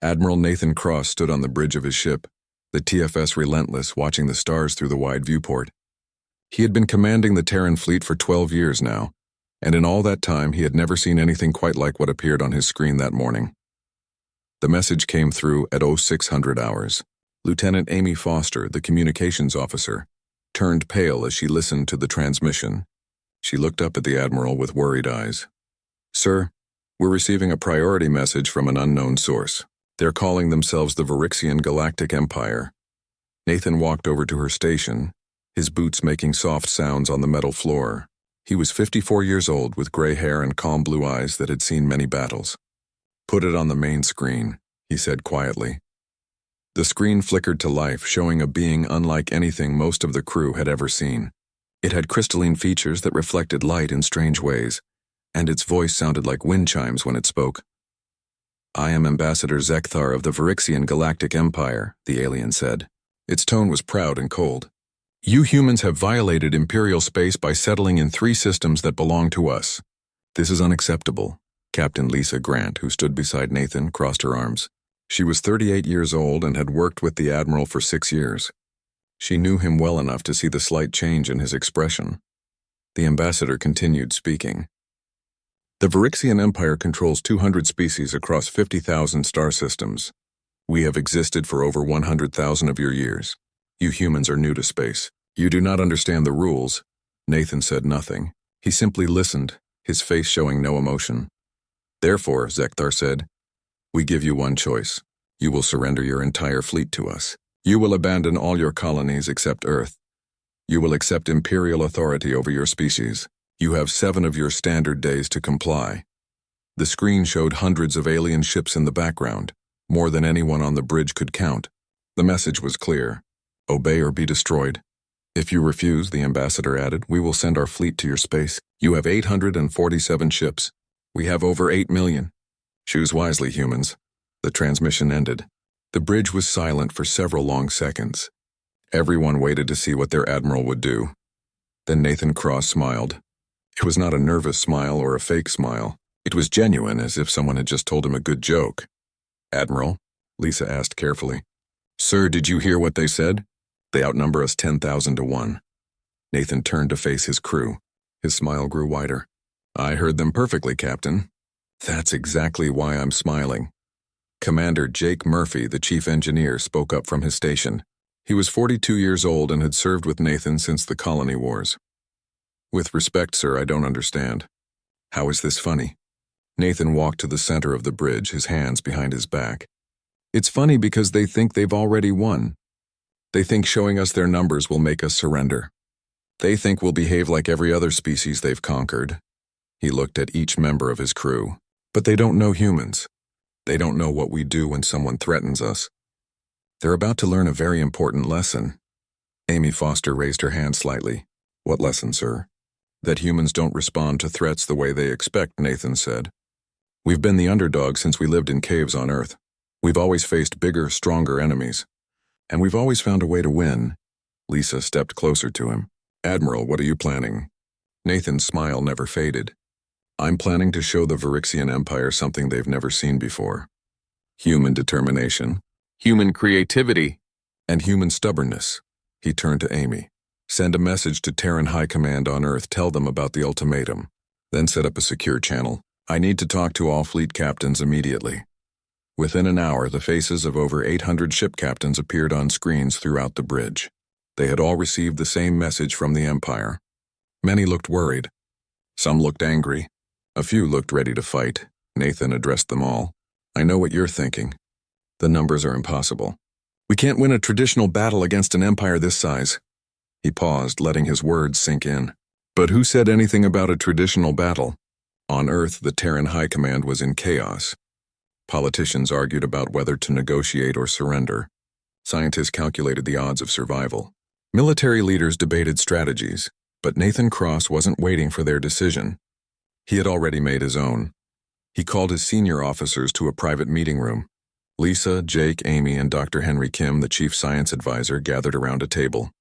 Admiral Nathan Cross stood on the bridge of his ship, the TFS Relentless, watching the stars through the wide viewport. He had been commanding the Terran fleet for 12 years now, and in all that time he had never seen anything quite like what appeared on his screen that morning. The message came through at 0600 hours. Lieutenant Amy Foster, the communications officer, turned pale as she listened to the transmission. She looked up at the Admiral with worried eyes. "Sir, we're receiving a priority message from an unknown source. They're calling themselves the Virixian Galactic Empire." Nathan walked over to her station, his boots making soft sounds on the metal floor. He was 54 years old with gray hair and calm blue eyes that had seen many battles. "Put it on the main screen," he said quietly. The screen flickered to life, showing a being unlike anything most of the crew had ever seen. It had crystalline features that reflected light in strange ways, and its voice sounded like wind chimes when it spoke. "I am Ambassador Zekthar of the Virixian Galactic Empire," the alien said. Its tone was proud and cold. "You humans have violated Imperial space by settling in 3 systems that belong to us. This is unacceptable." Captain Lisa Grant, who stood beside Nathan, crossed her arms. She was 38 years old and had worked with the Admiral for 6 years. She knew him well enough to see the slight change in his expression. The ambassador continued speaking. "The Virixian Empire controls 200 species across 50,000 star systems. We have existed for over 100,000 of your years. You humans are new to space. You do not understand the rules." Nathan said nothing. He simply listened, his face showing no emotion. "Therefore," Zekthar said, "we give you one choice. You will surrender your entire fleet to us. You will abandon all your colonies except Earth. You will accept Imperial authority over your species. You have 7 of your standard days to comply." The screen showed hundreds of alien ships in the background, more than anyone on the bridge could count. The message was clear: obey or be destroyed. "If you refuse," the ambassador added, "we will send our fleet to your space. You have 847 ships. We have over 8 million. Choose wisely, humans." The transmission ended. The bridge was silent for several long seconds. Everyone waited to see what their admiral would do. Then Nathan Cross smiled. It was not a nervous smile or a fake smile. It was genuine, as if someone had just told him a good joke. "Admiral?" Lisa asked carefully. "Sir, did you hear what they said? They outnumber us 10,000 to 1. Nathan turned to face his crew. His smile grew wider. "I heard them perfectly, Captain. That's exactly why I'm smiling." Commander Jake Murphy, the chief engineer, spoke up from his station. He was 42 years old and had served with Nathan since the colony wars. "With respect, sir, I don't understand. How is this funny?" Nathan walked to the center of the bridge, his hands behind his back. "It's funny because they think they've already won. They think showing us their numbers will make us surrender. They think we'll behave like every other species they've conquered." He looked at each member of his crew. "But they don't know humans. They don't know what we do when someone threatens us. They're about to learn a very important lesson." Amy Foster raised her hand slightly. "What lesson, sir?" "That humans don't respond to threats the way they expect," Nathan said. "We've been the underdog since we lived in caves on Earth. We've always faced bigger, stronger enemies. And we've always found a way to win." Lisa stepped closer to him. "Admiral, what are you planning?" Nathan's smile never faded. "I'm planning to show the Virixian Empire something they've never seen before. Human determination, human creativity, and human stubbornness." He turned to Amy. "Send a message to Terran High Command on Earth. Tell them about the ultimatum. Then set up a secure channel. I need to talk to all fleet captains immediately." Within an hour, the faces of over 800 ship captains appeared on screens throughout the bridge. They had all received the same message from the Empire. Many looked worried. Some looked angry. A few looked ready to fight. Nathan addressed them all. "I know what you're thinking. The numbers are impossible. We can't win a traditional battle against an empire this size." He paused, letting his words sink in. "But who said anything about a traditional battle? On Earth, the Terran High Command was in chaos. Politicians argued about whether to negotiate or surrender. Scientists calculated the odds of survival. Military leaders debated strategies, but Nathan Cross wasn't waiting for their decision. He had already made his own. He called his senior officers to a private meeting room. Lisa, Jake, Amy, and Dr. Henry Kim, the chief science advisor, gathered around a table.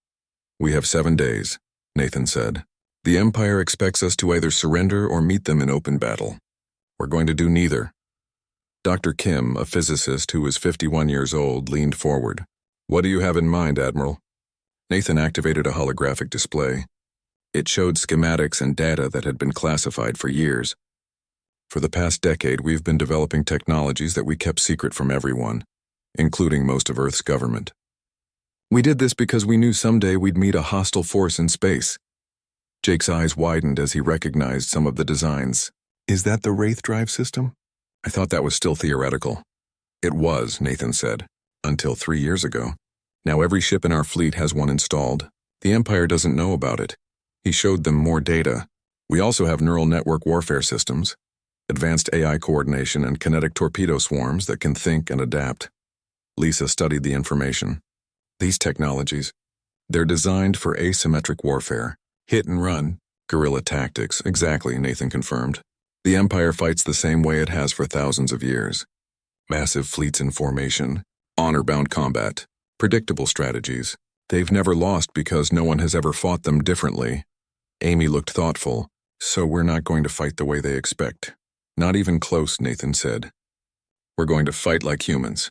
"We have 7 days," Nathan said. "The Empire expects us to either surrender or meet them in open battle. We're going to do neither. Dr. Kim, a physicist who was 51 years old, leaned forward. "What do you have in mind, Admiral?" Nathan activated a holographic display. It showed schematics and data that had been classified for years. "For the past decade, we've been developing technologies that we kept secret from everyone, including most of Earth's government. We did this because we knew someday we'd meet a hostile force in space." Jake's eyes widened as he recognized some of the designs. "Is that the Wraith drive system?" "I thought that was still theoretical." "It was," Nathan said, "until 3 years ago. Now every ship in our fleet has one installed. The Empire doesn't know about it." He showed them more data. "We also have neural network warfare systems, advanced AI coordination, and kinetic torpedo swarms that can think and adapt." Lisa studied the information. "These technologies, they're designed for asymmetric warfare. Hit and run, guerrilla tactics." "Exactly," Nathan confirmed. "The Empire fights the same way it has for thousands of years. Massive fleets in formation, honor-bound combat, predictable strategies. They've never lost because no one has ever fought them differently." Amy looked thoughtful. "So we're not going to fight the way they expect." "Not even close," Nathan said. "We're going to fight like humans.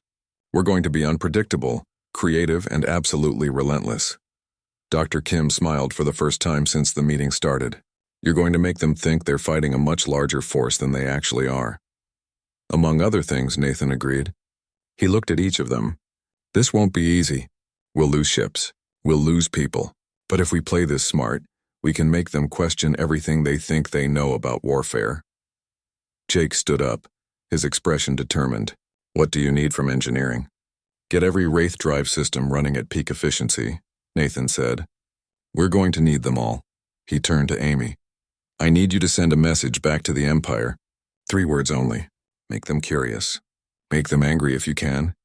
We're going to be unpredictable, creative, and absolutely relentless." Dr. Kim smiled for the first time since the meeting started. "You're going to make them think they're fighting a much larger force than they actually are." "Among other things," Nathan agreed. He looked at each of them. "This won't be easy. We'll lose ships. We'll lose people. But if we play this smart, we can make them question everything they think they know about warfare." Jake stood up, his expression determined. "What do you need from engineering?" "Get every Wraith drive system running at peak efficiency," Nathan said. "We're going to need them all." He turned to Amy. "I need you to send a message back to the Empire. 3 words only. Make them curious. Make them angry if you can."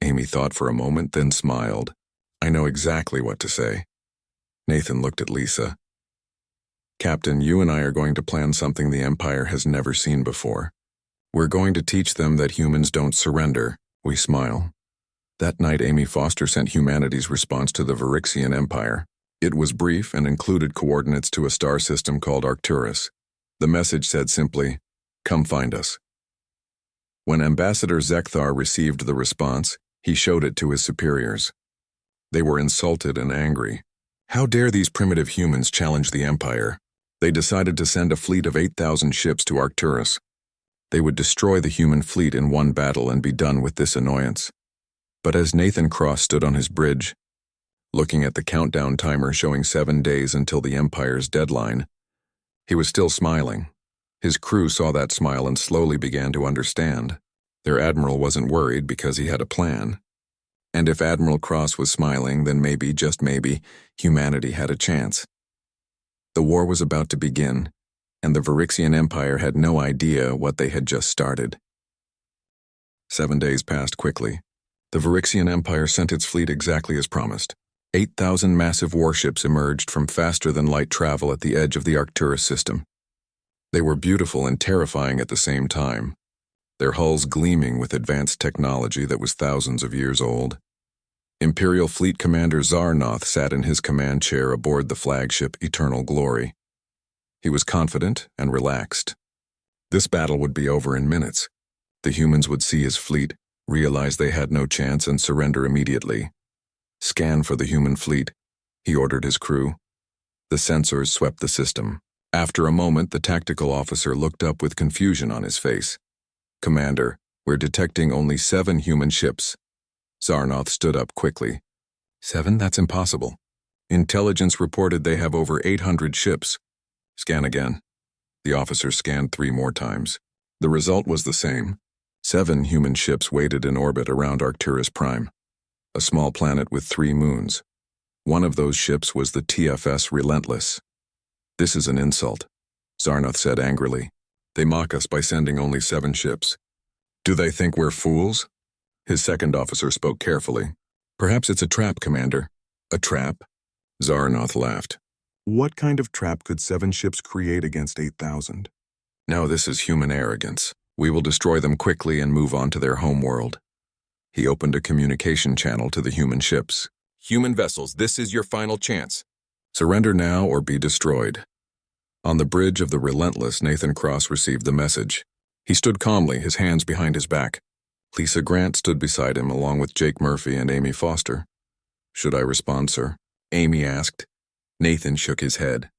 Amy thought for a moment, then smiled. "I know exactly what to say." Nathan looked at Lisa. "Captain, you and I are going to plan something the Empire has never seen before. We're going to teach them that humans don't surrender. We smile." That night, Amy Foster sent humanity's response to the Virixian Empire. It was brief and included coordinates to a star system called Arcturus. The message said simply, "Come find us." When Ambassador Zekthar received the response, he showed it to his superiors. They were insulted and angry. How dare these primitive humans challenge the Empire? They decided to send a fleet of 8,000 ships to Arcturus. They would destroy the human fleet in one battle and be done with this annoyance. But as Nathan Cross stood on his bridge, looking at the countdown timer showing 7 days until the Empire's deadline, he was still smiling. His crew saw that smile and slowly began to understand. Their admiral wasn't worried because he had a plan. And if Admiral Cross was smiling, then maybe, just maybe, humanity had a chance. The war was about to begin, and the Virixian Empire had no idea what they had just started. 7 days passed quickly. The Virixian Empire sent its fleet exactly as promised. 8,000 massive warships emerged from faster-than-light travel at the edge of the Arcturus system. They were beautiful and terrifying at the same time, their hulls gleaming with advanced technology that was thousands of years old. Imperial Fleet Commander Zarnoth sat in his command chair aboard the flagship Eternal Glory. He was confident and relaxed. This battle would be over in minutes. The humans would see his fleet, realize they had no chance, and surrender immediately. "Scan for the human fleet," he ordered his crew. The sensors swept the system. After a moment, the tactical officer looked up with confusion on his face. "Commander, we're detecting only 7 human ships." Zarnoth stood up quickly. 7? That's impossible. Intelligence reported they have over 800 ships. Scan again. The officer scanned 3 more times. The result was the same. 7 human ships waited in orbit around Arcturus Prime, a small planet with 3 moons. One of those ships was the TFS Relentless. "This is an insult," Zarnoth said angrily. "They mock us by sending only 7 ships. Do they think we're fools?" His second officer spoke carefully. "Perhaps it's a trap, Commander." "A trap?" Zarnoth laughed. "What kind of trap could 7 ships create against 8,000? No, this is human arrogance. We will destroy them quickly and move on to their homeworld." He opened a communication channel to the human ships. "Human vessels, this is your final chance. Surrender now or be destroyed." On the bridge of the Relentless, Nathan Cross received the message. He stood calmly, his hands behind his back. Lisa Grant stood beside him, along with Jake Murphy and Amy Foster. "Should I respond, sir?" Amy asked. Nathan shook his head.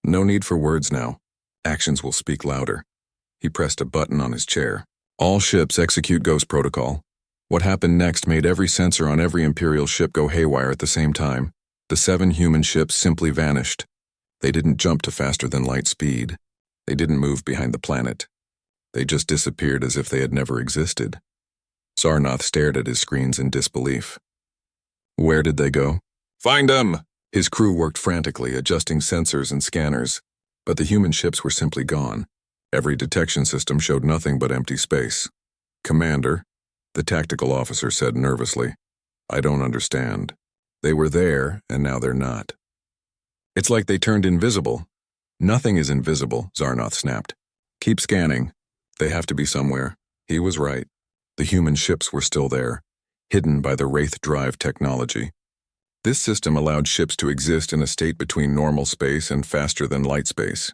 "No need for words now. Actions will speak louder." He pressed a button on his chair. "All ships execute Ghost Protocol." What happened next made every sensor on every Imperial ship go haywire at the same time. The 7 human ships simply vanished. They didn't jump to faster than light speed. They didn't move behind the planet. They just disappeared as if they had never existed. Zarnoth stared at his screens in disbelief. Where did they go? "Find them!" His crew worked frantically, adjusting sensors and scanners, but the human ships were simply gone. Every detection system showed nothing but empty space. "Commander," the tactical officer said nervously, "I don't understand. They were there, and now they're not." "It's like they turned invisible." "Nothing is invisible," Zarnoth snapped. "Keep scanning. They have to be somewhere." He was right. The human ships were still there, hidden by the Wraith Drive technology. This system allowed ships to exist in a state between normal space and faster-than-light space.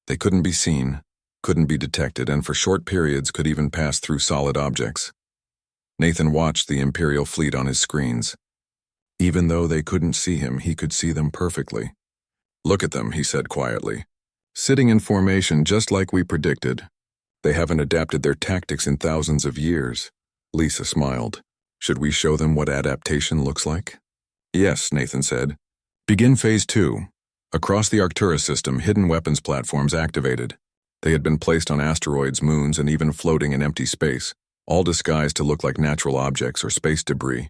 They couldn't be seen, couldn't be detected, and for short periods could even pass through solid objects. Nathan watched the Imperial fleet on his screens. Even though they couldn't see him, he could see them perfectly. "Look at them," he said quietly. "Sitting in formation just like we predicted. They haven't adapted their tactics in thousands of years." Lisa smiled. "Should we show them what adaptation looks like?" "Yes," Nathan said. "Begin Phase 2. Across the Arcturus system, hidden weapons platforms activated. They had been placed on asteroids, moons, and even floating in empty space, all disguised to look like natural objects or space debris.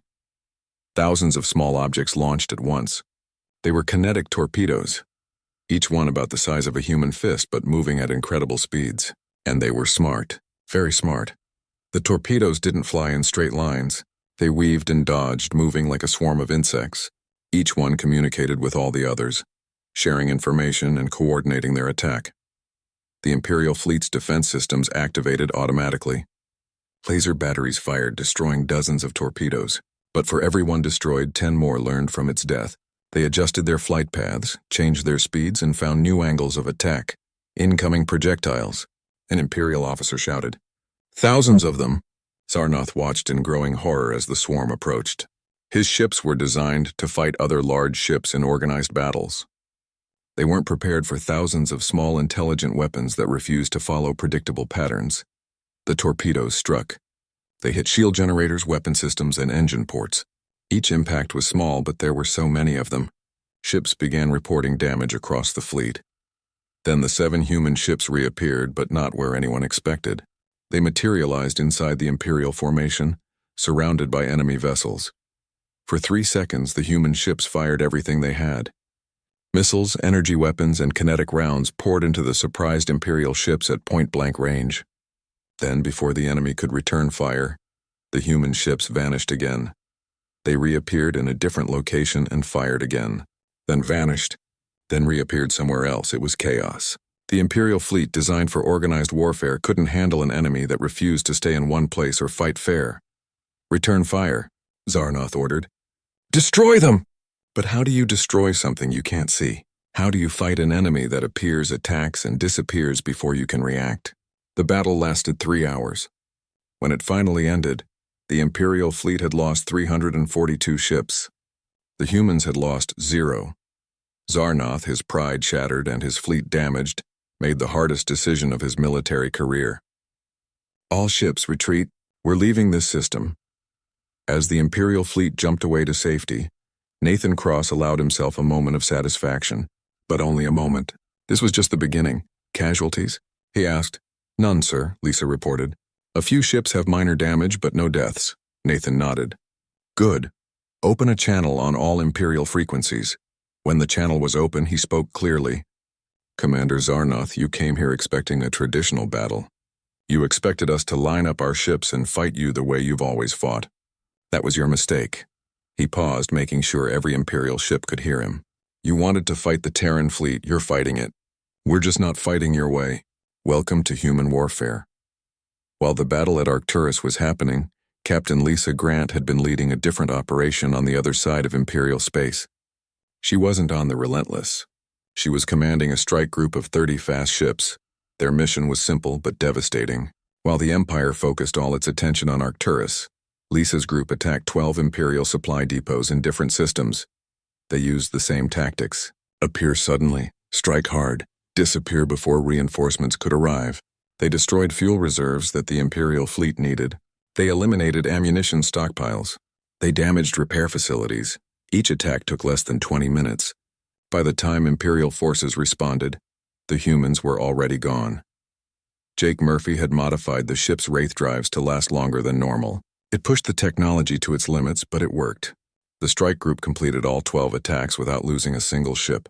Thousands of small objects launched at once. They were kinetic torpedoes, each one about the size of a human fist but moving at incredible speeds. And they were smart, very smart. The torpedoes didn't fly in straight lines. They weaved and dodged, moving like a swarm of insects. Each one communicated with all the others, sharing information and coordinating their attack. The Imperial fleet's defense systems activated automatically. Laser batteries fired, destroying dozens of torpedoes. But for every one destroyed, 10 more learned from its death. They adjusted their flight paths, changed their speeds, and found new angles of attack. "Incoming projectiles," an Imperial officer shouted. "Thousands of them." Zarnoth watched in growing horror as the swarm approached. His ships were designed to fight other large ships in organized battles. They weren't prepared for thousands of small intelligent weapons that refused to follow predictable patterns. The torpedoes struck. They hit shield generators, weapon systems, and engine ports. Each impact was small, but there were so many of them. Ships began reporting damage across the fleet. Then the 7 human ships reappeared, but not where anyone expected. They materialized inside the Imperial formation, surrounded by enemy vessels. For 3 seconds, the human ships fired everything they had. Missiles, energy weapons, and kinetic rounds poured into the surprised Imperial ships at point-blank range. Then, before the enemy could return fire, the human ships vanished again. They reappeared in a different location and fired again, then vanished, then reappeared somewhere else. It was chaos. The Imperial fleet, designed for organized warfare, couldn't handle an enemy that refused to stay in one place or fight fair. "Return fire," Zarnoth ordered. "Destroy them!" But how do you destroy something you can't see? How do you fight an enemy that appears, attacks, and disappears before you can react? The battle lasted 3 hours. When it finally ended, the Imperial fleet had lost 342 ships. The humans had lost 0. Zarnoth, his pride shattered and his fleet damaged, made the hardest decision of his military career. "All ships retreat. We're leaving this system." As the Imperial fleet jumped away to safety, Nathan Cross allowed himself a moment of satisfaction. But only a moment. This was just the beginning. "Casualties?" he asked. "None, sir," Lisa reported. "A few ships have minor damage, but no deaths." Nathan nodded. "Good. Open a channel on all Imperial frequencies." When the channel was open, he spoke clearly. "Commander Zarnoth, you came here expecting a traditional battle. You expected us to line up our ships and fight you the way you've always fought. That was your mistake." He paused, making sure every Imperial ship could hear him. "You wanted to fight the Terran fleet. You're fighting it. We're just not fighting your way. Welcome to human warfare." While the battle at Arcturus was happening, Captain Lisa Grant had been leading a different operation on the other side of Imperial space. She wasn't on the Relentless. She was commanding a strike group of 30 fast ships. Their mission was simple but devastating. While the Empire focused all its attention on Arcturus, Lisa's group attacked 12 Imperial supply depots in different systems. They used the same tactics: appear suddenly, strike hard, disappear before reinforcements could arrive. They destroyed fuel reserves that the Imperial fleet needed. They eliminated ammunition stockpiles. They damaged repair facilities. Each attack took less than 20 minutes. By the time Imperial forces responded, the humans were already gone. Jake Murphy had modified the ship's Wraith drives to last longer than normal. It pushed the technology to its limits, but it worked. The strike group completed all 12 attacks without losing a single ship.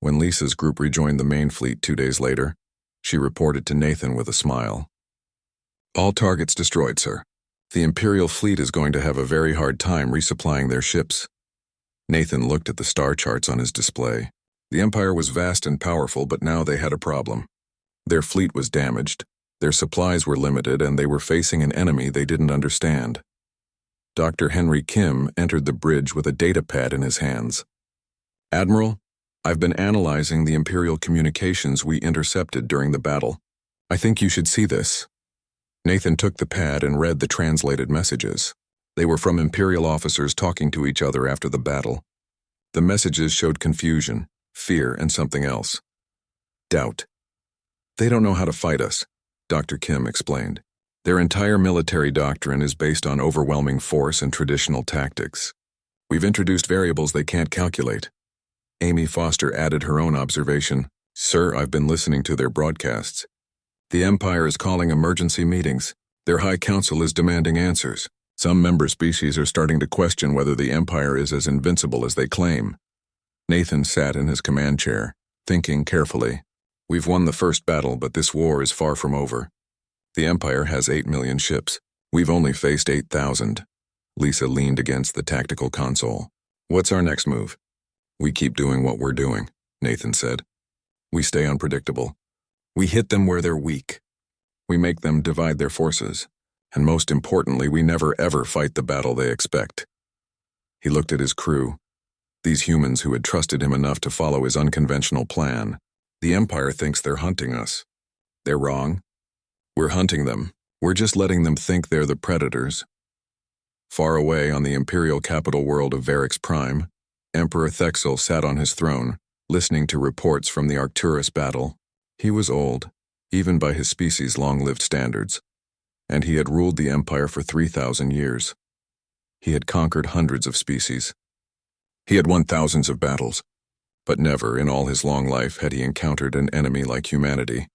When Lisa's group rejoined the main fleet 2 days later, she reported to Nathan with a smile. "All targets destroyed, sir. The Imperial fleet is going to have a very hard time resupplying their ships." Nathan looked at the star charts on his display. The Empire was vast and powerful, but now they had a problem. Their fleet was damaged, their supplies were limited, and they were facing an enemy they didn't understand. Dr. Henry Kim entered the bridge with a data pad in his hands. "Admiral, I've been analyzing the Imperial communications we intercepted during the battle. I think you should see this." Nathan took the pad and read the translated messages. They were from Imperial officers talking to each other after the battle. The messages showed confusion, fear, and something else. Doubt. "They don't know how to fight us," Dr. Kim explained. "Their entire military doctrine is based on overwhelming force and traditional tactics. We've introduced variables they can't calculate." Amy Foster added her own observation. "Sir, I've been listening to their broadcasts. The Empire is calling emergency meetings. Their High Council is demanding answers. Some member species are starting to question whether the Empire is as invincible as they claim." Nathan sat in his command chair, thinking carefully. "We've won the first battle, but this war is far from over. The Empire has 8 million ships. We've only faced 8,000. Lisa leaned against the tactical console. "What's our next move?" "We keep doing what we're doing," Nathan said. "We stay unpredictable. We hit them where they're weak. We make them divide their forces. And most importantly, we never ever fight the battle they expect." He looked at his crew, these humans who had trusted him enough to follow his unconventional plan. "The Empire thinks they're hunting us. They're wrong. We're hunting them. We're just letting them think they're the predators." Far away on the Imperial capital world of Varix Prime, Emperor Thexel sat on his throne, listening to reports from the Arcturus battle. He was old, even by his species' long-lived standards, and he had ruled the Empire for 3,000 years. He had conquered hundreds of species. He had won thousands of battles, but never in all his long life had he encountered an enemy like humanity.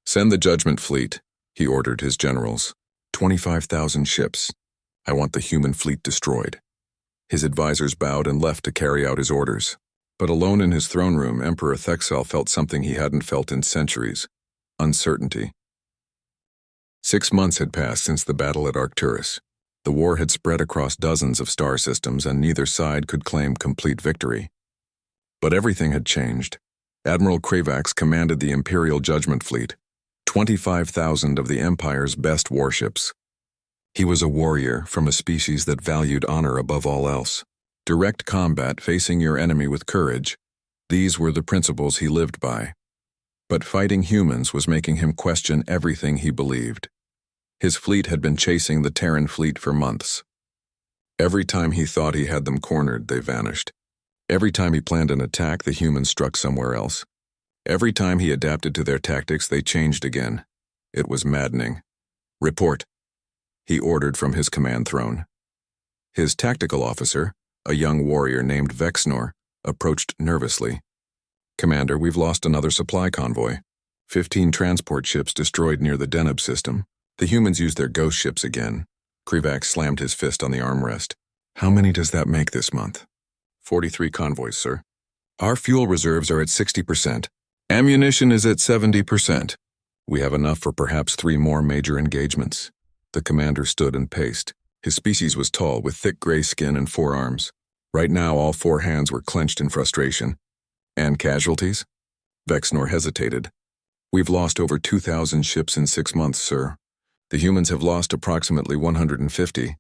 "Send the Judgment Fleet," he ordered his generals. 25,000 ships. I want the human fleet destroyed." His advisors bowed and left to carry out his orders. But alone in his throne room, Emperor Thexel felt something he hadn't felt in centuries: uncertainty. 6 months had passed since the battle at Arcturus. The war had spread across dozens of star systems, and neither side could claim complete victory. But everything had changed. Admiral Kravax commanded the Imperial Judgment Fleet, 25,000 of the Empire's best warships. He was a warrior from a species that valued honor above all else. Direct combat, facing your enemy with courage, these were the principles he lived by. But fighting humans was making him question everything he believed. His fleet had been chasing the Terran fleet for months. Every time he thought he had them cornered, they vanished. Every time he planned an attack, the humans struck somewhere else. Every time he adapted to their tactics, they changed again. It was maddening. "Report," he ordered from his command throne. His tactical officer, a young warrior named Vexnor, approached nervously. "Commander, we've lost another supply convoy. 15 transport ships destroyed near the Deneb system. The humans used their ghost ships again." Kravax slammed his fist on the armrest. "How many does that make this month?" 43 convoys, sir. "Our fuel reserves are at 60%. Ammunition is at 70%. We have enough for perhaps 3 more major engagements." The commander stood and paced. His species was tall, with thick gray skin and 4 arms. Right now, all 4 hands were clenched in frustration. "And casualties?" Vexnor hesitated. "We've lost over 2,000 ships in 6 months, sir. The humans have lost approximately 150.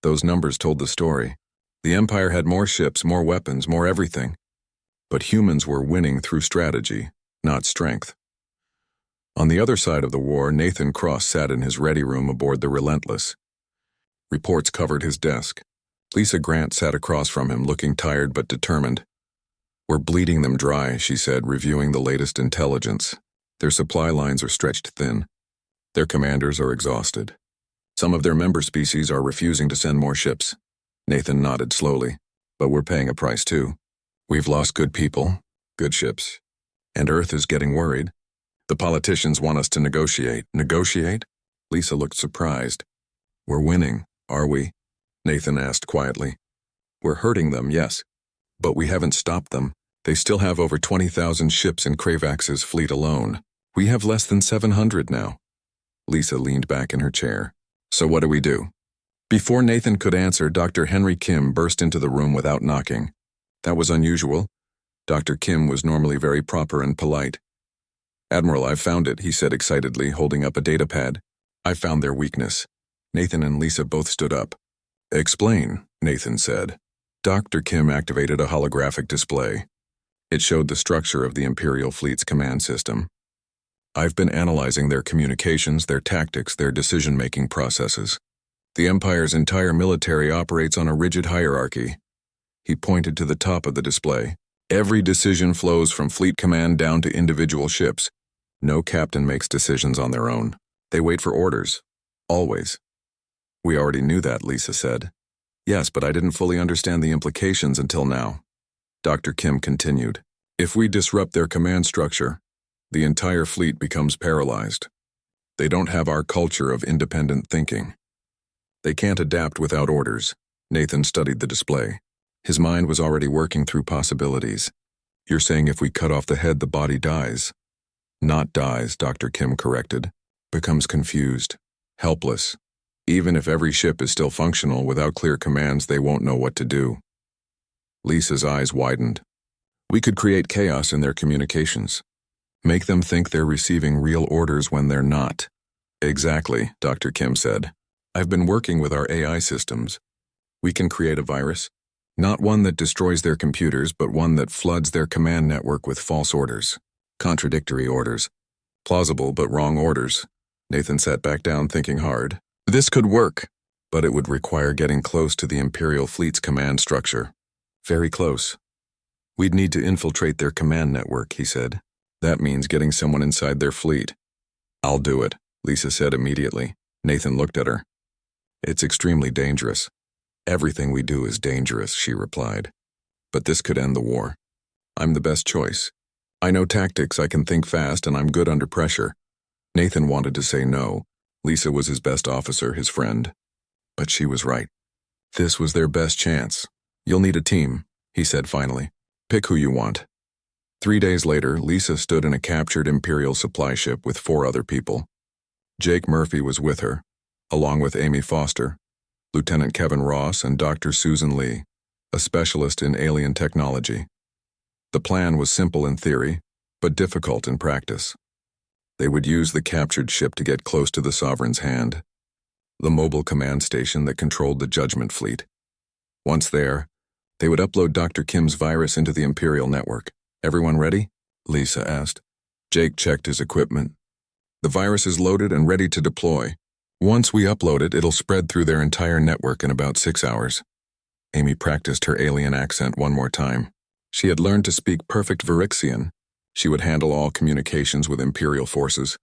Those numbers told the story. The Empire had more ships, more weapons, more everything. But humans were winning through strategy, not strength." On the other side of the war, Nathan Cross sat in his ready room aboard the Relentless. Reports covered his desk. Lisa Grant sat across from him, looking tired but determined. "We're bleeding them dry," she said, reviewing the latest intelligence. "Their supply lines are stretched thin. Their commanders are exhausted. Some of their member species are refusing to send more ships." Nathan nodded slowly. "But we're paying a price too. We've lost good people, good ships. And Earth is getting worried. The politicians want us to negotiate." "Negotiate?" Lisa looked surprised. "We're winning, are we?" Nathan asked quietly. "We're hurting them, yes. But we haven't stopped them. They still have over 20,000 ships in Kravax's fleet alone. We have less than 700 now." Lisa leaned back in her chair. "So what do we do?" Before Nathan could answer, Dr. Henry Kim burst into the room without knocking. That was unusual. Dr. Kim was normally very proper and polite. "Admiral, I've found it," he said excitedly, holding up a datapad. "I found their weakness." Nathan and Lisa both stood up. "Explain," Nathan said. Dr. Kim activated a holographic display. It showed the structure of the Imperial Fleet's command system. "I've been analyzing their communications, their tactics, their decision-making processes. The Empire's entire military operates on a rigid hierarchy." He pointed to the top of the display. "Every decision flows from fleet command down to individual ships. No captain makes decisions on their own. They wait for orders. Always." "We already knew that," Lisa said. "Yes, but I didn't fully understand the implications until now." Dr. Kim continued. "If we disrupt their command structure, the entire fleet becomes paralyzed. They don't have our culture of independent thinking. They can't adapt without orders." Nathan studied the display. His mind was already working through possibilities. "You're saying if we cut off the head, the body dies?" "Not dies," Dr. Kim corrected. "Becomes confused, helpless. Even if every ship is still functional, without clear commands, they won't know what to do." Lisa's eyes widened. "We could create chaos in their communications. Make them think they're receiving real orders when they're not." "Exactly," Dr. Kim said. "I've been working with our AI systems. We can create a virus. Not one that destroys their computers, but one that floods their command network with false orders. Contradictory orders. Plausible but wrong orders." Nathan sat back down, thinking hard. "This could work, but it would require getting close to the Imperial Fleet's command structure. Very close. We'd need to infiltrate their command network," he said. "That means getting someone inside their fleet." "I'll do it," Lisa said immediately. Nathan looked at her. "It's extremely dangerous. Everything we do is dangerous," she replied. "But this could end the war. I'm the best choice. I know tactics, I can think fast, and I'm good under pressure." Nathan wanted to say no. Lisa was his best officer, his friend. But she was right. This was their best chance. "You'll need a team," he said finally. "Pick who you want." 3 days later, Lisa stood in a captured Imperial supply ship with 4 other people. Jake Murphy was with her, along with Amy Foster, Lieutenant Kevin Ross, and Dr. Susan Lee, a specialist in alien technology. The plan was simple in theory, but difficult in practice. They would use the captured ship to get close to the Sovereign's hand, the mobile command station that controlled the Judgment Fleet. Once there, they would upload Dr. Kim's virus into the Imperial network. "Everyone ready?" Lisa asked. Jake checked his equipment. "The virus is loaded and ready to deploy. Once we upload it, it'll spread through their entire network in about 6 hours." Amy practiced her alien accent one more time. She had learned to speak perfect Virixian. She would handle all communications with Imperial forces.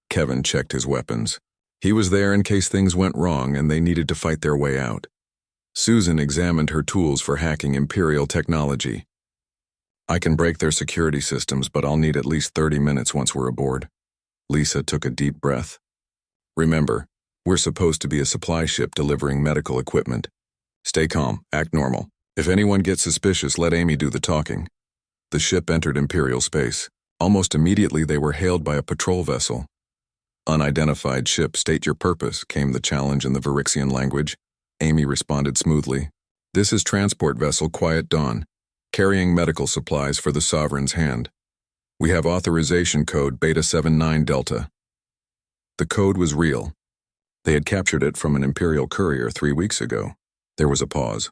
Kevin checked his weapons. He was there in case things went wrong and they needed to fight their way out. Susan examined her tools for hacking Imperial technology. "I can break their security systems, but I'll need at least 30 minutes once we're aboard." Lisa took a deep breath. "Remember, we're supposed to be a supply ship delivering medical equipment. Stay calm, act normal. If anyone gets suspicious, let Amy do the talking." The ship entered Imperial space. Almost immediately they were hailed by a patrol vessel. "Unidentified ship, state your purpose," came the challenge in the Virixian language. Amy responded smoothly. "This is transport vessel Quiet Dawn, carrying medical supplies for the Sovereign's hand. We have authorization code Beta 79 Delta." The code was real. They had captured it from an Imperial courier 3 weeks ago. There was a pause.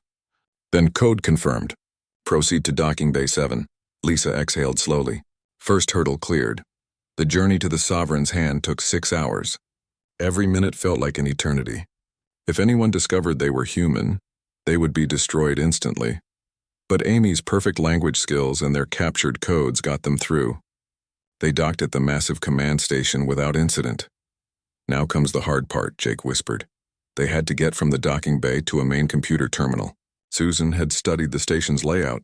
"Then code confirmed. Proceed to docking bay 7. Lisa exhaled slowly. First hurdle cleared. The journey to the Sovereign's hand took 6 hours. Every minute felt like an eternity. If anyone discovered they were human, they would be destroyed instantly. But Amy's perfect language skills and their captured codes got them through. They docked at the massive command station without incident. Now comes the hard part, Jake whispered. They had to get from the docking bay to a main computer terminal. Susan had studied the station's layout,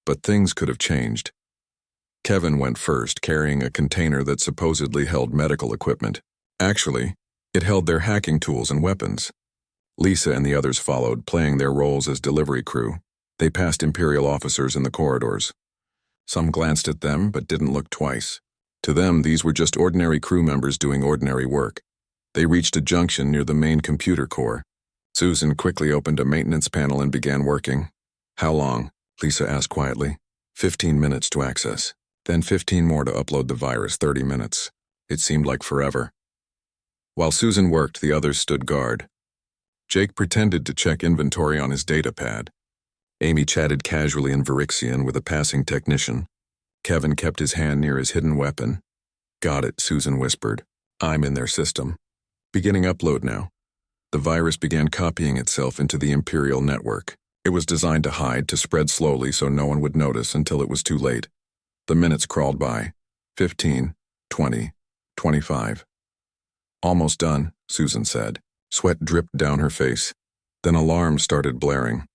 but things could have changed. Kevin went first, carrying a container that supposedly held medical equipment. Actually, it held their hacking tools and weapons. Lisa and the others followed, playing their roles as delivery crew. They passed Imperial officers in the corridors. Some glanced at them, but didn't look twice. To them, these were just ordinary crew members doing ordinary work. They reached a junction near the main computer core. Susan quickly opened a maintenance panel and began working. How long? Lisa asked quietly. 15 minutes to access. Then 15 more to upload the virus, 30 minutes. It seemed like forever. While Susan worked, the others stood guard. Jake pretended to check inventory on his data pad. Amy chatted casually in Verixian with a passing technician. Kevin kept his hand near his hidden weapon. Got it, Susan whispered. I'm in their system. Beginning upload now. The virus began copying itself into the Imperial network. It was designed to hide, to spread slowly so no one would notice until it was too late. The minutes crawled by. 15, 20, 25. Almost done, Susan said. Sweat dripped down her face. Then alarms started blaring.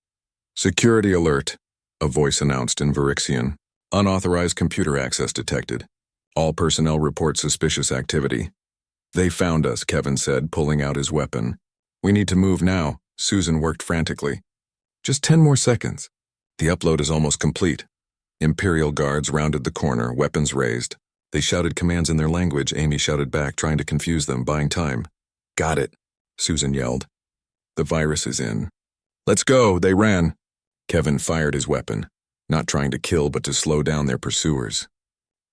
Security alert, a voice announced in Verixian. Unauthorized computer access detected. All personnel report suspicious activity. They found us, Kevin said, pulling out his weapon. We need to move now, Susan worked frantically. Just 10 more seconds. The upload is almost complete. Imperial guards rounded the corner, weapons raised. They shouted commands in their language. Amy shouted back, trying to confuse them, buying time. Got it, Susan yelled. The virus is in. Let's go, they ran. Kevin fired his weapon, not trying to kill but to slow down their pursuers.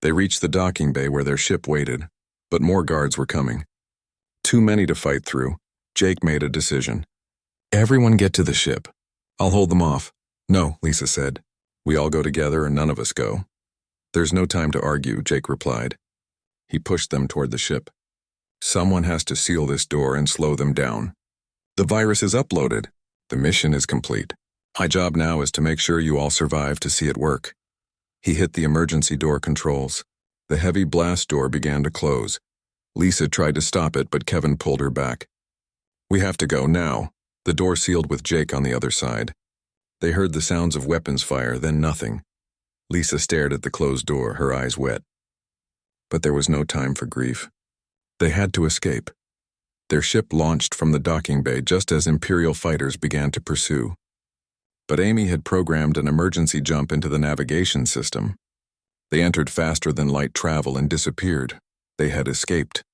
They reached the docking bay where their ship waited, but more guards were coming. Too many to fight through. Jake made a decision. Everyone get to the ship. I'll hold them off. No, Lisa said. We all go together or none of us go. There's no time to argue, Jake replied. He pushed them toward the ship. Someone has to seal this door and slow them down. The virus is uploaded. The mission is complete. My job now is to make sure you all survive to see it work. He hit the emergency door controls. The heavy blast door began to close. Lisa tried to stop it, but Kevin pulled her back. We have to go now. The door sealed with Jake on the other side. They heard the sounds of weapons fire, then nothing. Lisa stared at the closed door, her eyes wet. But there was no time for grief. They had to escape. Their ship launched from the docking bay just as Imperial fighters began to pursue. But Amy had programmed an emergency jump into the navigation system. They entered faster than light travel and disappeared. They had escaped.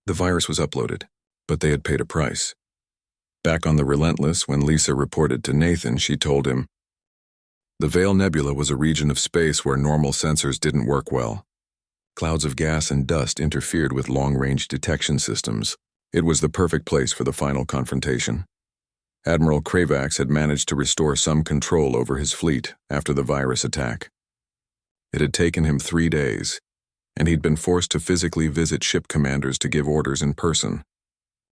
The virus was uploaded, but they had paid a price. Back on the Relentless, when Lisa reported to Nathan, she told him, the Veil Nebula was a region of space where normal sensors didn't work well. Clouds of gas and dust interfered with long-range detection systems. It was the perfect place for the final confrontation. Admiral Kravax had managed to restore some control over his fleet after the virus attack. It had taken him 3 days, and he'd been forced to physically visit ship commanders to give orders in person.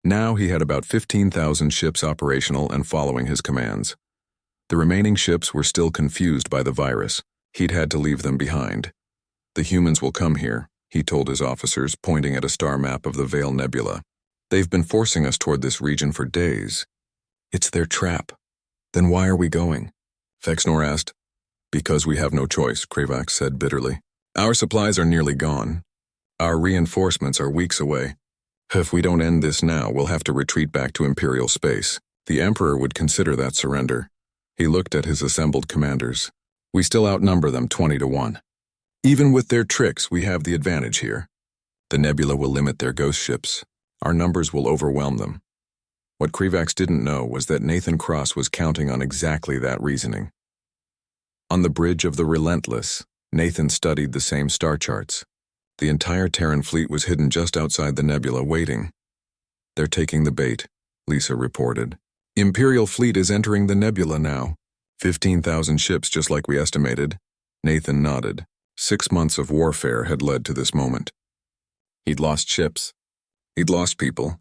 Now he had about 15,000 ships operational and following his commands. The remaining ships were still confused by the virus. He'd had to leave them behind. The humans will come here, he told his officers, pointing at a star map of the Veil Nebula. They've been forcing us toward this region for days. It's their trap. Then why are we going? Fexnor asked. Because we have no choice, Kravax said bitterly. Our supplies are nearly gone. Our reinforcements are weeks away. If we don't end this now, we'll have to retreat back to Imperial space. The Emperor would consider that surrender. He looked at his assembled commanders. We still outnumber them 20-1. Even with their tricks, we have the advantage here. The nebula will limit their ghost ships. Our numbers will overwhelm them. What Kravax didn't know was that Nathan Cross was counting on exactly that reasoning. On the bridge of the Relentless, Nathan studied the same star charts. The entire Terran fleet was hidden just outside the nebula, waiting. They're taking the bait, Lisa reported. Imperial fleet is entering the nebula now. 15,000 ships, just like we estimated. Nathan nodded. 6 months of warfare had led to this moment. He'd lost ships. He'd lost people.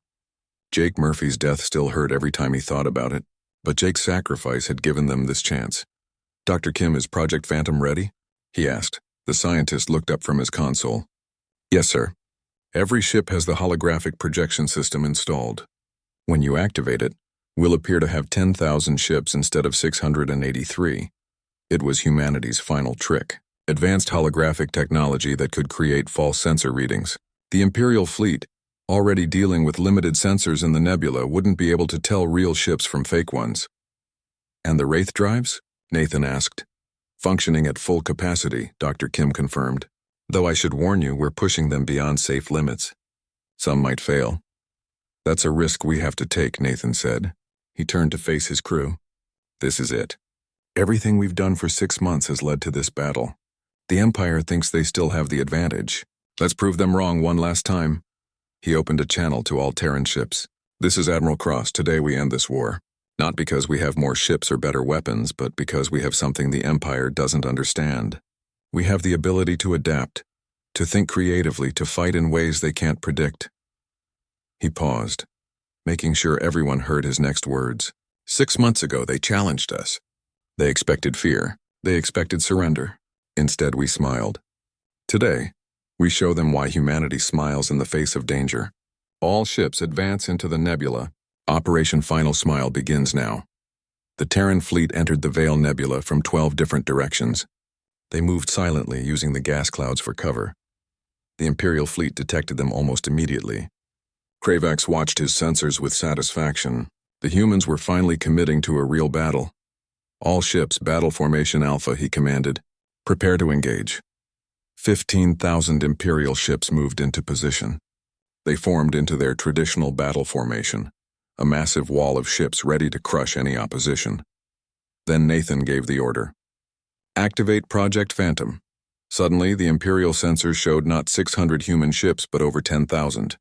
Jake Murphy's death still hurt every time he thought about it, but Jake's sacrifice had given them this chance. "Dr. Kim, is Project Phantom ready?" he asked. The scientist looked up from his console. "Yes, sir. Every ship has the holographic projection system installed. When you activate it, we'll appear to have 10,000 ships instead of 683. It was humanity's final trick. Advanced holographic technology that could create false sensor readings. The Imperial fleet, already dealing with limited sensors in the nebula, wouldn't be able to tell real ships from fake ones." "And the Wraith drives?" Nathan asked. "Functioning at full capacity," Dr. Kim confirmed. "Though I should warn you, we're pushing them beyond safe limits. Some might fail." "That's a risk we have to take," Nathan said. He turned to face his crew. "This is it. Everything we've done for 6 months has led to this battle. The Empire thinks they still have the advantage. Let's prove them wrong one last time." He opened a channel to all Terran ships. "This is Admiral Cross. Today we end this war. Not because we have more ships or better weapons, but because we have something the Empire doesn't understand. We have the ability to adapt, to think creatively, to fight in ways they can't predict." He paused, making sure everyone heard his next words. 6 months ago, they challenged us. They expected fear. They expected surrender. Instead, we smiled. Today, we show them why humanity smiles in the face of danger. All ships advance into the nebula. Operation Final Smile begins now. The Terran fleet entered the Veil Nebula from 12 different directions. They moved silently, using the gas clouds for cover. The Imperial fleet detected them almost immediately. Kravax watched his sensors with satisfaction. The humans were finally committing to a real battle. "All ships, battle formation Alpha," he commanded. "Prepare to engage." 15,000 Imperial ships moved into position. They formed into their traditional battle formation, a massive wall of ships ready to crush any opposition. Then Nathan gave the order. "Activate Project Phantom." Suddenly, the Imperial sensors showed not 600 human ships, but over 10,000.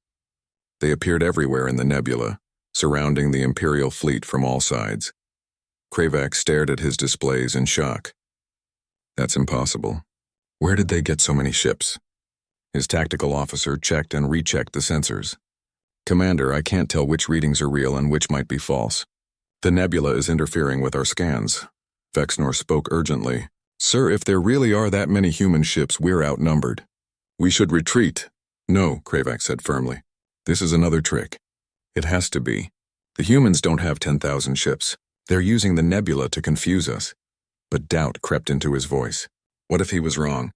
They appeared everywhere in the nebula, surrounding the Imperial fleet from all sides. Kravax stared at his displays in shock. "That's impossible. Where did they get so many ships?" His tactical officer checked and rechecked the sensors. "Commander, I can't tell which readings are real and which might be false. The nebula is interfering with our scans." Vexnor spoke urgently. "Sir, if there really are that many human ships, we're outnumbered. We should retreat." "No," Kravax said firmly. "This is another trick. It has to be. The humans don't have 10,000 ships. They're using the nebula to confuse us." But doubt crept into his voice. What if he was wrong?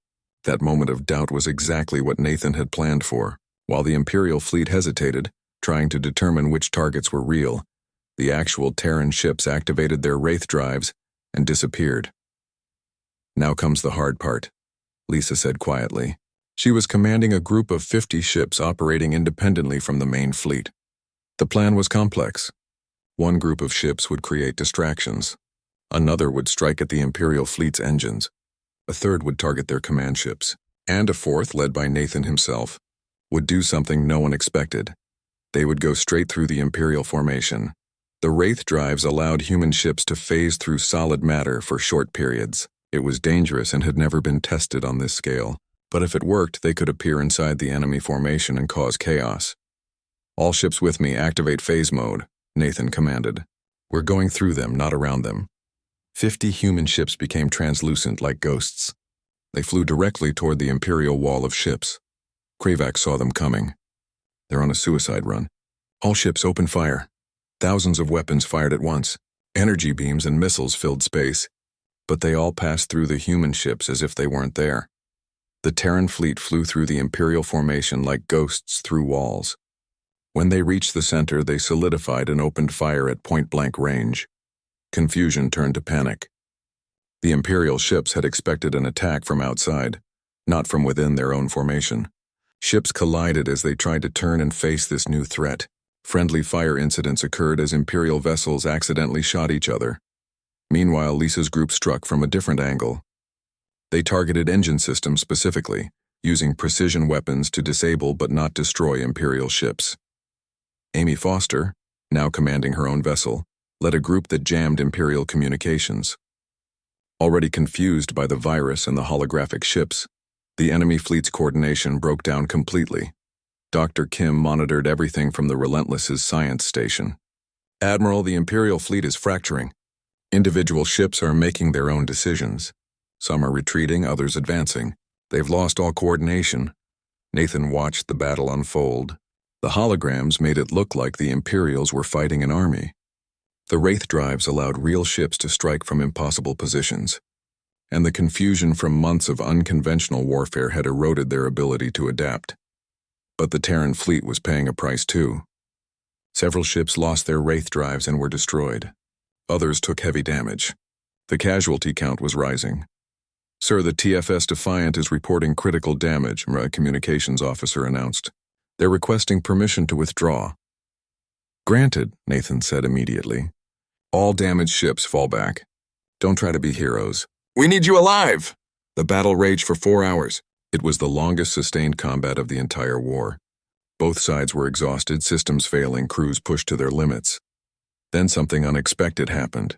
That moment of doubt was exactly what Nathan had planned for. While the Imperial fleet hesitated, trying to determine which targets were real, the actual Terran ships activated their Wraith drives and disappeared. "Now comes the hard part," Lisa said quietly. She was commanding a group of 50 ships operating independently from the main fleet. The plan was complex. One group of ships would create distractions. Another would strike at the Imperial fleet's engines. A third would target their command ships. And a fourth, led by Nathan himself, would do something no one expected. They would go straight through the Imperial formation. The Wraith drives allowed human ships to phase through solid matter for short periods. It was dangerous and had never been tested on this scale. But if it worked, they could appear inside the enemy formation and cause chaos. "All ships with me, activate phase mode," Nathan commanded. "We're going through them, not around them." 50 human ships became translucent like ghosts. They flew directly toward the Imperial wall of ships. Kravax saw them coming. "They're on a suicide run. All ships open fire." Thousands of weapons fired at once. Energy beams and missiles filled space. But they all passed through the human ships as if they weren't there. The Terran fleet flew through the Imperial formation like ghosts through walls. When they reached the center, they solidified and opened fire at point-blank range. Confusion turned to panic. The Imperial ships had expected an attack from outside, not from within their own formation. Ships collided as they tried to turn and face this new threat. Friendly fire incidents occurred as Imperial vessels accidentally shot each other. Meanwhile, Lisa's group struck from a different angle. They targeted engine systems specifically, using precision weapons to disable but not destroy Imperial ships. Amy Foster, now commanding her own vessel, led a group that jammed Imperial communications. Already confused by the virus and the holographic ships, the enemy fleet's coordination broke down completely. Dr. Kim monitored everything from the Relentless's science station. "Admiral, the Imperial fleet is fracturing. Individual ships are making their own decisions. Some are retreating, others advancing. They've lost all coordination." Nathan watched the battle unfold. The holograms made it look like the Imperials were fighting an army. The Wraith drives allowed real ships to strike from impossible positions, and the confusion from months of unconventional warfare had eroded their ability to adapt. But the Terran fleet was paying a price too. Several ships lost their Wraith drives and were destroyed. Others took heavy damage. The casualty count was rising. "Sir, the TFS Defiant is reporting critical damage," a communications officer announced. "They're requesting permission to withdraw." "Granted," Nathan said immediately. "All damaged ships fall back. Don't try to be heroes." "We need you alive!" The battle raged for 4 hours. It was the longest sustained combat of the entire war. Both sides were exhausted, systems failing, crews pushed to their limits. Then something unexpected happened.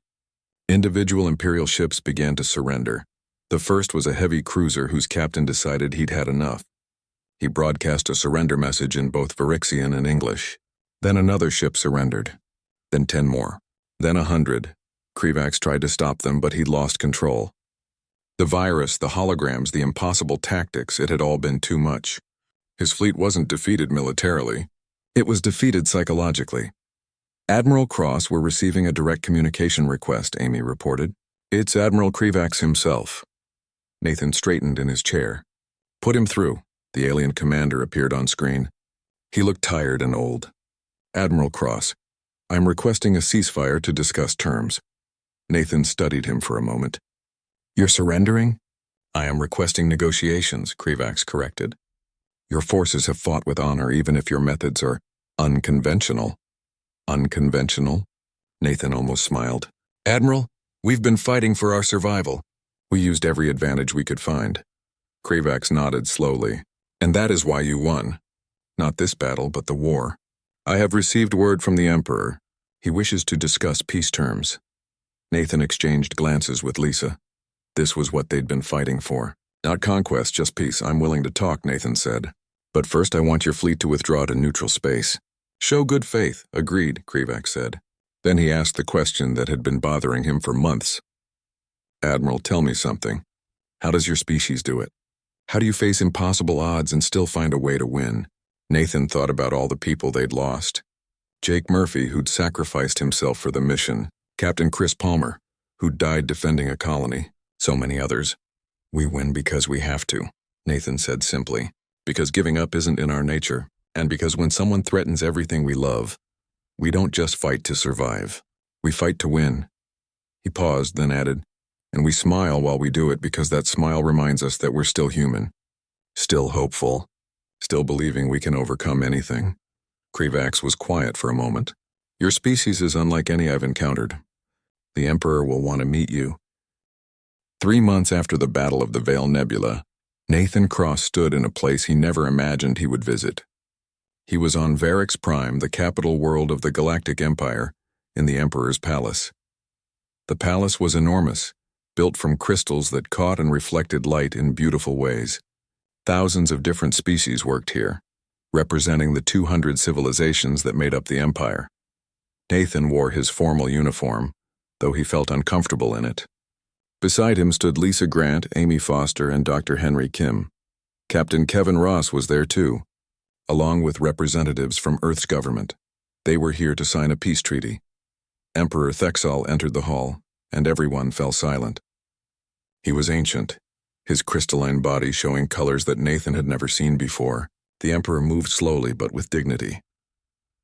Individual Imperial ships began to surrender. The first was a heavy cruiser whose captain decided he'd had enough. He broadcast a surrender message in both Virixian and English. Then another ship surrendered. Then 10 more. Then 100. Krivax tried to stop them, but he'd lost control. The virus, the holograms, the impossible tactics, it had all been too much. His fleet wasn't defeated militarily. It was defeated psychologically. "Admiral Cross, we're receiving a direct communication request," Amy reported. "It's Admiral Krivax himself." Nathan straightened in his chair. "Put him through." The alien commander appeared on screen. He looked tired and old. "Admiral Cross, I'm requesting a ceasefire to discuss terms." Nathan studied him for a moment. "You're surrendering?" "I am requesting negotiations," Krivax corrected. "Your forces have fought with honor even if your methods are unconventional." "Unconventional?" Nathan almost smiled. "Admiral, we've been fighting for our survival. We used every advantage we could find." Krivax nodded slowly. "And that is why you won. Not this battle, but the war. I have received word from the Emperor. He wishes to discuss peace terms." Nathan exchanged glances with Lisa. This was what they'd been fighting for. "Not conquest, just peace. I'm willing to talk," Nathan said. "But first I want your fleet to withdraw to neutral space." "Show good faith." "Agreed," Krivax said. Then he asked the question that had been bothering him for months. "Admiral, tell me something. How does your species do it? How do you face impossible odds and still find a way to win?" Nathan thought about all the people they'd lost. Jake Murphy, who'd sacrificed himself for the mission. Captain Chris Palmer, who'd died defending a colony. So many others. "We win because we have to," Nathan said simply. "Because giving up isn't in our nature. And because when someone threatens everything we love, we don't just fight to survive. We fight to win." He paused, then added, "And we smile while we do it because that smile reminds us that we're still human. Still hopeful. Still believing we can overcome anything." Krivax was quiet for a moment. "Your species is unlike any I've encountered. The Emperor will want to meet you." 3 months after the Battle of the Veil Nebula, Nathan Cross stood in a place he never imagined he would visit. He was on Varix Prime, the capital world of the Galactic Empire, in the Emperor's palace. The palace was enormous, built from crystals that caught and reflected light in beautiful ways. Thousands of different species worked here, representing the 200 civilizations that made up the empire. Nathan wore his formal uniform, though he felt uncomfortable in it. Beside him stood Lisa Grant, Amy Foster, and Dr. Henry Kim. Captain Kevin Ross was there too, along with representatives from Earth's government. They were here to sign a peace treaty. Emperor Thexal entered the hall, and everyone fell silent. He was ancient, his crystalline body showing colors that Nathan had never seen before. The Emperor moved slowly but with dignity.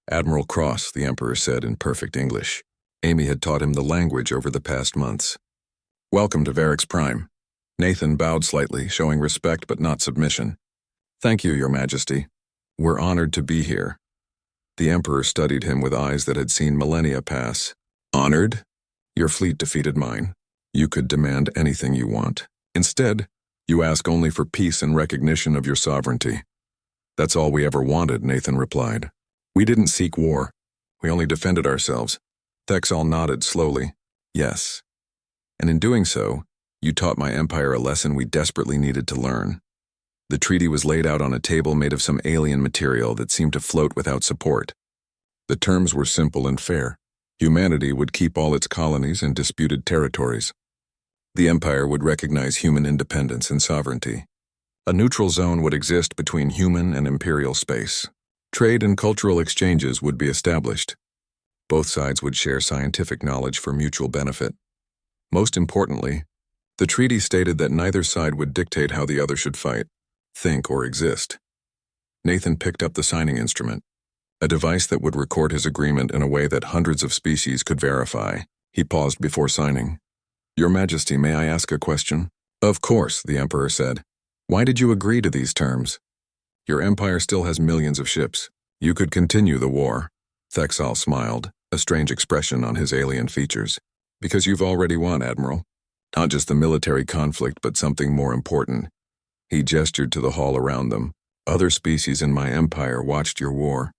"Admiral Cross," the Emperor said in perfect English. Amy had taught him the language over the past months. "Welcome to Varix Prime." Nathan bowed slightly, showing respect but not submission. "Thank you, Your Majesty. We're honored to be here." The Emperor studied him with eyes that had seen millennia pass. "Honored? Your fleet defeated mine. You could demand anything you want. Instead, you ask only for peace and recognition of your sovereignty." "That's all we ever wanted," Nathan replied. "We didn't seek war. We only defended ourselves." Thexal nodded slowly. "Yes. And in doing so, you taught my empire a lesson we desperately needed to learn. The treaty was laid out on a table made of some alien material that seemed to float without support. The terms were simple and fair. Humanity would keep all its colonies and disputed territories. The Empire would recognize human independence and sovereignty. A neutral zone would exist between human and imperial space. Trade and cultural exchanges would be established. Both sides would share scientific knowledge for mutual benefit. Most importantly, the treaty stated that neither side would dictate how the other should fight, think, or exist. Nathan picked up the signing instrument, a device that would record his agreement in a way that hundreds of species could verify. He paused before signing. "Your Majesty, may I ask a question?" "Of course," the Emperor said. "Why did you agree to these terms? Your empire still has millions of ships. You could continue the war." Thexal smiled, a strange expression on his alien features. "Because you've already won, Admiral. Not just the military conflict, but something more important." He gestured to the hall around them. "Other species in my empire watched your war.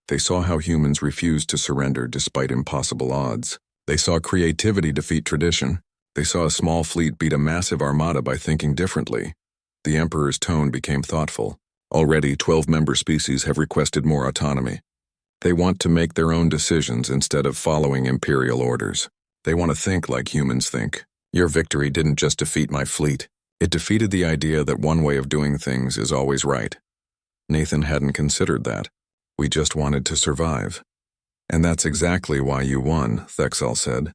They saw how humans refused to surrender despite impossible odds. They saw creativity defeat tradition. They saw a small fleet beat a massive armada by thinking differently." The Emperor's tone became thoughtful. "Already, 12 member species have requested more autonomy. They want to make their own decisions instead of following imperial orders. They want to think like humans think. Your victory didn't just defeat my fleet. It defeated the idea that one way of doing things is always right." Nathan hadn't considered that. "We just wanted to survive." "And that's exactly why you won," Thexal said.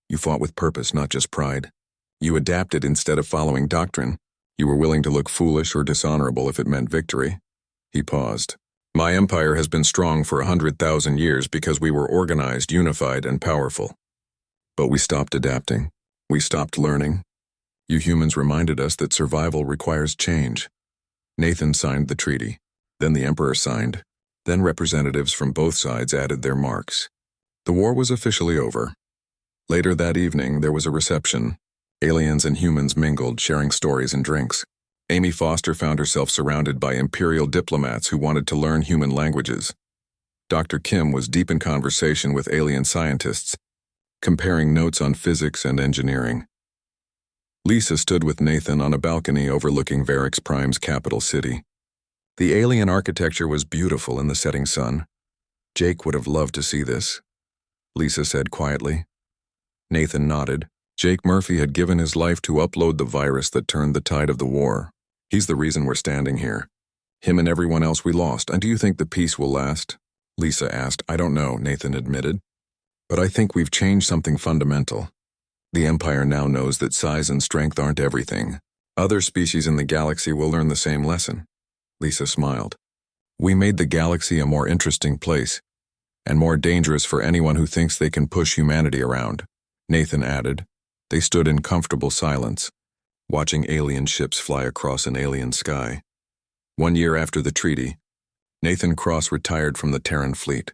"You fought with purpose, not just pride. You adapted instead of following doctrine. You were willing to look foolish or dishonorable if it meant victory." He paused. "My empire has been strong for 100,000 years because we were organized, unified, and powerful. But we stopped adapting. We stopped learning. You humans reminded us that survival requires change." Nathan signed the treaty. Then the Emperor signed. Then representatives from both sides added their marks. The war was officially over. Later that evening, there was a reception. Aliens and humans mingled, sharing stories and drinks. Amy Foster found herself surrounded by imperial diplomats who wanted to learn human languages. Dr. Kim was deep in conversation with alien scientists, comparing notes on physics and engineering. Lisa stood with Nathan on a balcony overlooking Varix Prime's capital city. The alien architecture was beautiful in the setting sun. "Jake would have loved to see this," Lisa said quietly. Nathan nodded. Jake Murphy had given his life to upload the virus that turned the tide of the war. He's the reason we're standing here. Him and everyone else we lost. "And do you think the peace will last?" Lisa asked. "I don't know," Nathan admitted. "But I think we've changed something fundamental. The Empire now knows that size and strength aren't everything. Other species in the galaxy will learn the same lesson." Lisa smiled. "We made the galaxy a more interesting place, and more dangerous for anyone who thinks they can push humanity around," Nathan added. They stood in comfortable silence, watching alien ships fly across an alien sky. 1 year after the treaty, Nathan Cross retired from the Terran fleet.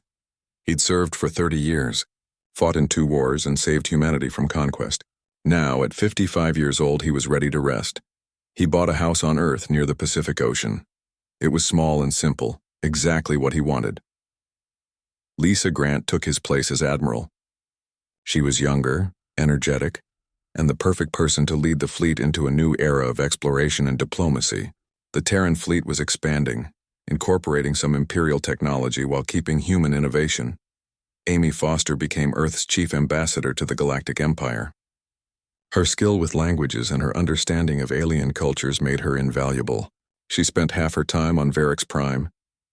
He'd served for 30 years, fought in 2 wars, and saved humanity from conquest. Now, at 55 years old, he was ready to rest. He bought a house on Earth near the Pacific Ocean. It was small and simple, exactly what he wanted. Lisa Grant took his place as admiral. She was younger, energetic, and the perfect person to lead the fleet into a new era of exploration and diplomacy. The Terran fleet was expanding, incorporating some imperial technology while keeping human innovation. Amy Foster became Earth's chief ambassador to the Galactic Empire. Her skill with languages and her understanding of alien cultures made her invaluable. She spent half her time on Varix Prime,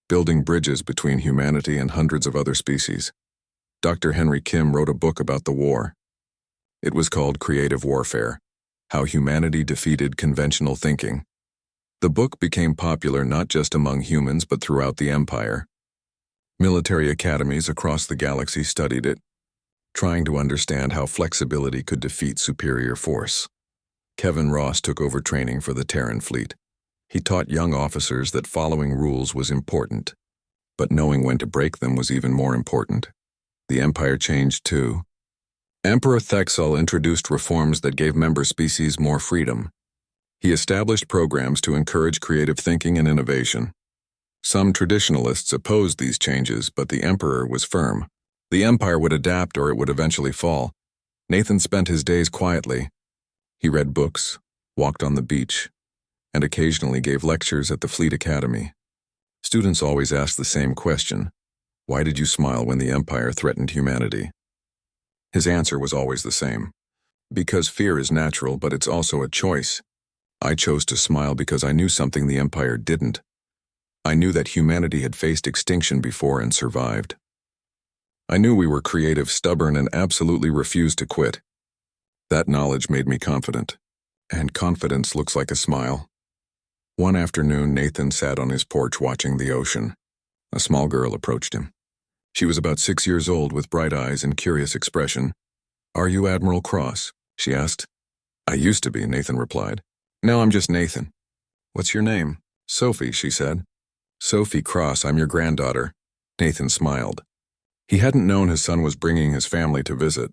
building bridges between humanity and hundreds of other species. Dr. Henry Kim wrote a book about the war. It was called Creative Warfare: How Humanity Defeated Conventional Thinking. The book became popular not just among humans but throughout the Empire. Military academies across the galaxy studied it, trying to understand how flexibility could defeat superior force. Kevin Ross took over training for the Terran fleet. He taught young officers that following rules was important, but knowing when to break them was even more important. The Empire changed too. Emperor Thexal introduced reforms that gave member species more freedom. He established programs to encourage creative thinking and innovation. Some traditionalists opposed these changes, but the Emperor was firm. The Empire would adapt or it would eventually fall. Nathan spent his days quietly. He read books, walked on the beach, and occasionally gave lectures at the Fleet Academy. Students always asked the same question: why did you smile when the Empire threatened humanity? His answer was always the same: because fear is natural, but it's also a choice. I chose to smile because I knew something the Empire didn't. I knew that humanity had faced extinction before and survived. I knew we were creative, stubborn, and absolutely refused to quit. That knowledge made me confident. And confidence looks like a smile. One afternoon, Nathan sat on his porch watching the ocean. A small girl approached him. She was about 6 years old with bright eyes and curious expression. "Are you Admiral Cross?" she asked. "I used to be," Nathan replied. "Now I'm just Nathan." "What's your name?" "Sophie," she said. "Sophie Cross, I'm your granddaughter." Nathan smiled. He hadn't known his son was bringing his family to visit.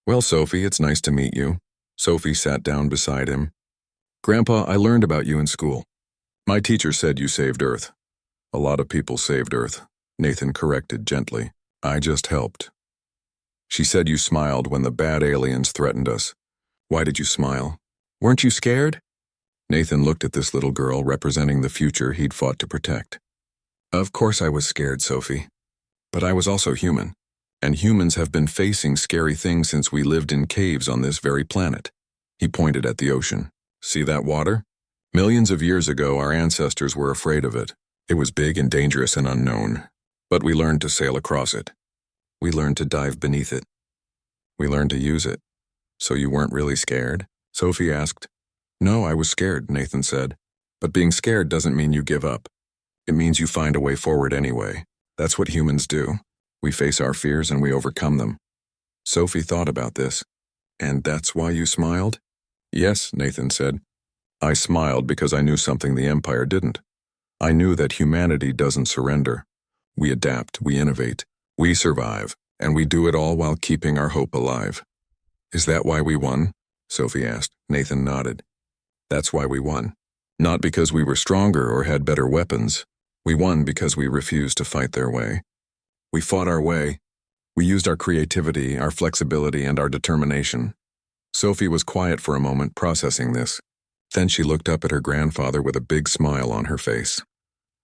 "Well, Sophie, it's nice to meet you." Sophie sat down beside him. "Grandpa, I learned about you in school. My teacher said you saved Earth." "A lot of people saved Earth," Nathan corrected gently. "I just helped." "She said you smiled when the bad aliens threatened us. Why did you smile? Weren't you scared?" Nathan looked at this little girl representing the future he'd fought to protect. "Of course I was scared, Sophie. But I was also human. And humans have been facing scary things since we lived in caves on this very planet." He pointed at the ocean. "See that water? Millions of years ago, our ancestors were afraid of it. It was big and dangerous and unknown. But we learned to sail across it. We learned to dive beneath it. We learned to use it." "So you weren't really scared?" Sophie asked. "No, I was scared," Nathan said. "But being scared doesn't mean you give up. It means you find a way forward anyway. That's what humans do. We face our fears and we overcome them." Sophie thought about this. "And that's why you smiled?" "Yes," Nathan said. "I smiled because I knew something the Empire didn't. I knew that humanity doesn't surrender. We adapt, we innovate, we survive, and we do it all while keeping our hope alive." "Is that why we won?" Sophie asked. Nathan nodded. "That's why we won. Not because we were stronger or had better weapons. We won because we refused to fight their way. We fought our way. We used our creativity, our flexibility, and our determination." Sophie was quiet for a moment, processing this. Then she looked up at her grandfather with a big smile on her face.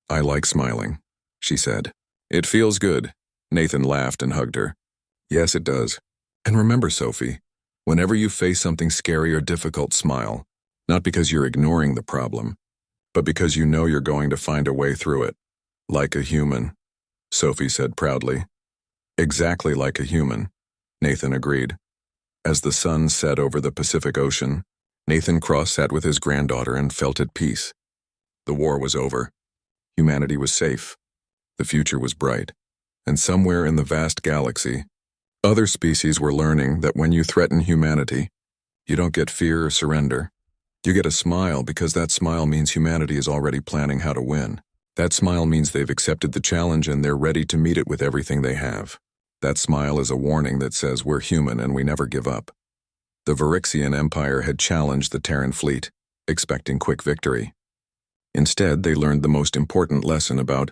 "I like smiling," she said. "It feels good." Nathan laughed and hugged her. "Yes, it does. And remember, Sophie, whenever you face something scary or difficult, smile. Not because you're ignoring the problem, but because you know you're going to find a way through it. Like a human," Sophie said proudly. "Exactly like a human," Nathan agreed. As the sun set over the Pacific Ocean, Nathan Cross sat with his granddaughter and felt at peace. The war was over. Humanity was safe. The future was bright. And somewhere in the vast galaxy, other species were learning that when you threaten humanity, you don't get fear or surrender. You get a smile, because that smile means humanity is already planning how to win. That smile means they've accepted the challenge and they're ready to meet it with everything they have. That smile is a warning that says we're human and we never give up. The Virixian Empire had challenged the Terran fleet, expecting quick victory. Instead, they learned the most important lesson about